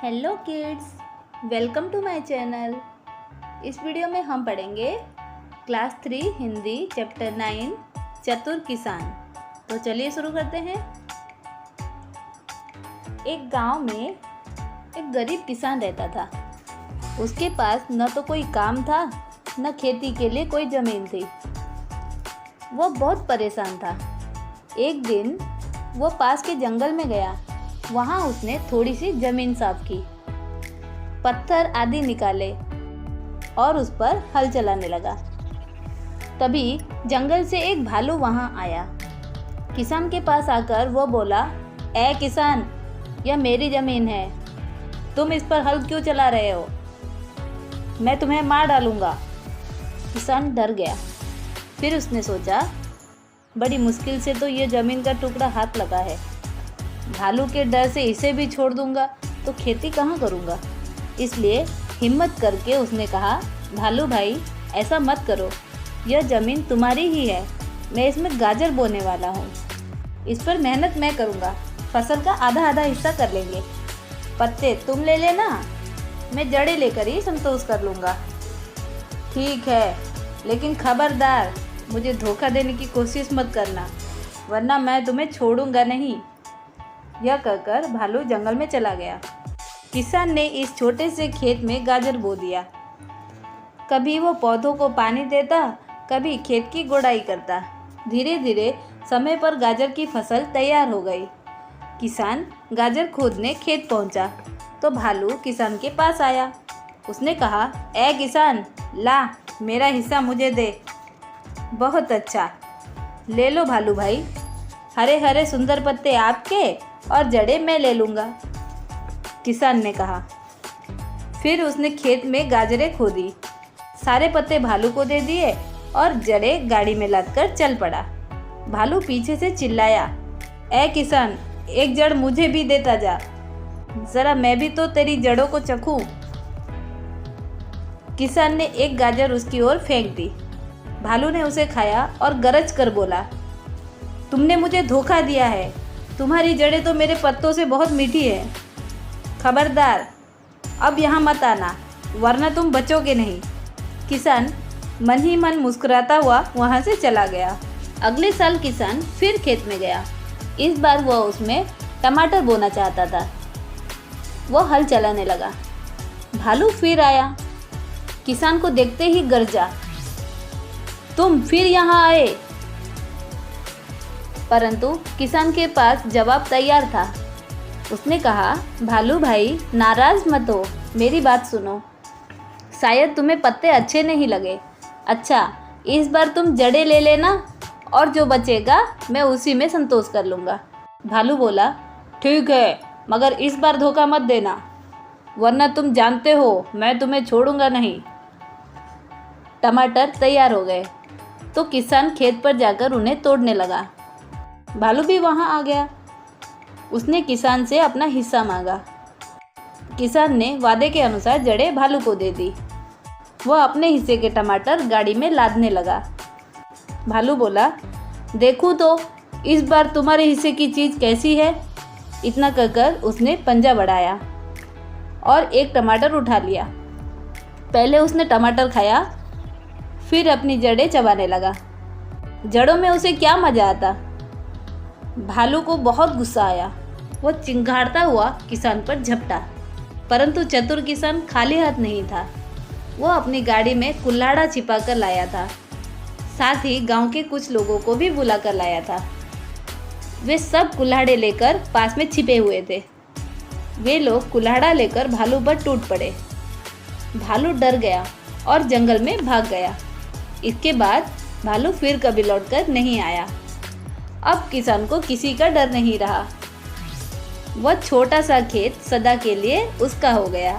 Hello kids, welcome to my channel. इस video में हम पढ़ेंगे क्लास 3 हिंदी चैप्टर 9 चतुर किसान। तो चलिए शुरू करते हैं। एक गांव में एक गरीब किसान रहता था। उसके पास न तो कोई काम था, न खेती के लिए कोई ज़मीन थी। वो बहुत परेशान था। एक दिन वो पास के जंगल में गया। वहाँ उसने थोड़ी सी जमीन साफ की, पत्थर आदि निकाले और उस पर हल चलाने लगा। तभी जंगल से एक भालू वहाँ आया। किसान के पास आकर वो बोला, ऐ किसान, यह मेरी जमीन है, तुम इस पर हल क्यों चला रहे हो? मैं तुम्हें मार डालूंगा। किसान डर गया। फिर उसने सोचा, बड़ी मुश्किल से तो ये जमीन का टुकड़ा हाथ लगा है। भालू के डर से इसे भी छोड़ दूंगा तो खेती कहाँ करूँगा। इसलिए हिम्मत करके उसने कहा, भालू भाई, ऐसा मत करो, यह ज़मीन तुम्हारी ही है। मैं इसमें गाजर बोने वाला हूँ। इस पर मेहनत मैं करूँगा। फसल का आधा आधा हिस्सा कर लेंगे। पत्ते तुम ले लेना, मैं जड़ें लेकर ही संतोष कर लूँगा। ठीक है, लेकिन खबरदार, मुझे धोखा देने की कोशिश मत करना, वरना मैं तुम्हें छोड़ूंगा नहीं। यह कहकर भालू जंगल में चला गया। किसान ने इस छोटे से खेत में गाजर बो दिया। कभी वो पौधों को पानी देता, कभी खेत की गुड़ाई करता। धीरे धीरे समय पर गाजर की फसल तैयार हो गई। किसान गाजर खोदने खेत पहुंचा तो भालू किसान के पास आया। उसने कहा, ऐ किसान, ला, मेरा हिस्सा मुझे दे। बहुत अच्छा, ले लो भालू भाई, हरे हरे सुंदर पत्ते आपके और जड़ें मैं ले लूँगा, किसान ने कहा। फिर उसने खेत में गाजरें खोदी, सारे पत्ते भालू को दे दिए और जड़ें गाड़ी में लादकर चल पड़ा। भालू पीछे से चिल्लाया, ऐ किसान, एक जड़ मुझे भी देता जा, जरा मैं भी तो तेरी जड़ों को चखूं। किसान ने एक गाजर उसकी ओर फेंक दी। भालू ने उसे खाया और गरज कर बोला, तुमने मुझे धोखा दिया है। तुम्हारी जड़ें तो मेरे पत्तों से बहुत मीठी है। खबरदार, अब यहाँ मत आना, वरना तुम बचोगे नहीं। किसान मन ही मन मुस्कुराता हुआ वहाँ से चला गया। अगले साल किसान फिर खेत में गया। इस बार वह उसमें टमाटर बोना चाहता था। वह हल चलाने लगा। भालू फिर आया। किसान को देखते ही गरजा, तुम फिर यहाँ आए। परंतु किसान के पास जवाब तैयार था। उसने कहा, भालू भाई, नाराज मत हो, मेरी बात सुनो। शायद तुम्हें पत्ते अच्छे नहीं लगे। अच्छा, इस बार तुम जड़ें ले लेना और जो बचेगा मैं उसी में संतोष कर लूँगा। भालू बोला, ठीक है, मगर इस बार धोखा मत देना, वरना तुम जानते हो मैं तुम्हें छोड़ूंगा नहीं। टमाटर तैयार हो गए तो किसान खेत पर जाकर उन्हें तोड़ने लगा। भालू भी वहाँ आ गया। उसने किसान से अपना हिस्सा मांगा। किसान ने वादे के अनुसार जड़ें भालू को दे दी। वह अपने हिस्से के टमाटर गाड़ी में लादने लगा। भालू बोला, देखूं तो इस बार तुम्हारे हिस्से की चीज़ कैसी है। इतना कहकर उसने पंजा बढ़ाया और एक टमाटर उठा लिया। पहले उसने टमाटर खाया, फिर अपनी जड़ें चबाने लगा। जड़ों में उसे क्या मज़ा आता। भालू को बहुत गुस्सा आया। वह चिंगाड़ता हुआ किसान पर झपटा। परंतु चतुर किसान खाली हाथ नहीं था। वह अपनी गाड़ी में कुल्हाड़ा छिपा कर लाया था। साथ ही गांव के कुछ लोगों को भी बुला कर लाया था। वे सब कुल्हाड़े लेकर पास में छिपे हुए थे। वे लोग कुल्हाड़ा लेकर भालू पर टूट पड़े। भालू डर गया और जंगल में भाग गया। इसके बाद भालू फिर कभी लौटकर नहीं आया। अब किसान को किसी का डर नहीं रहा। वह छोटा सा खेत सदा के लिए उसका हो गया।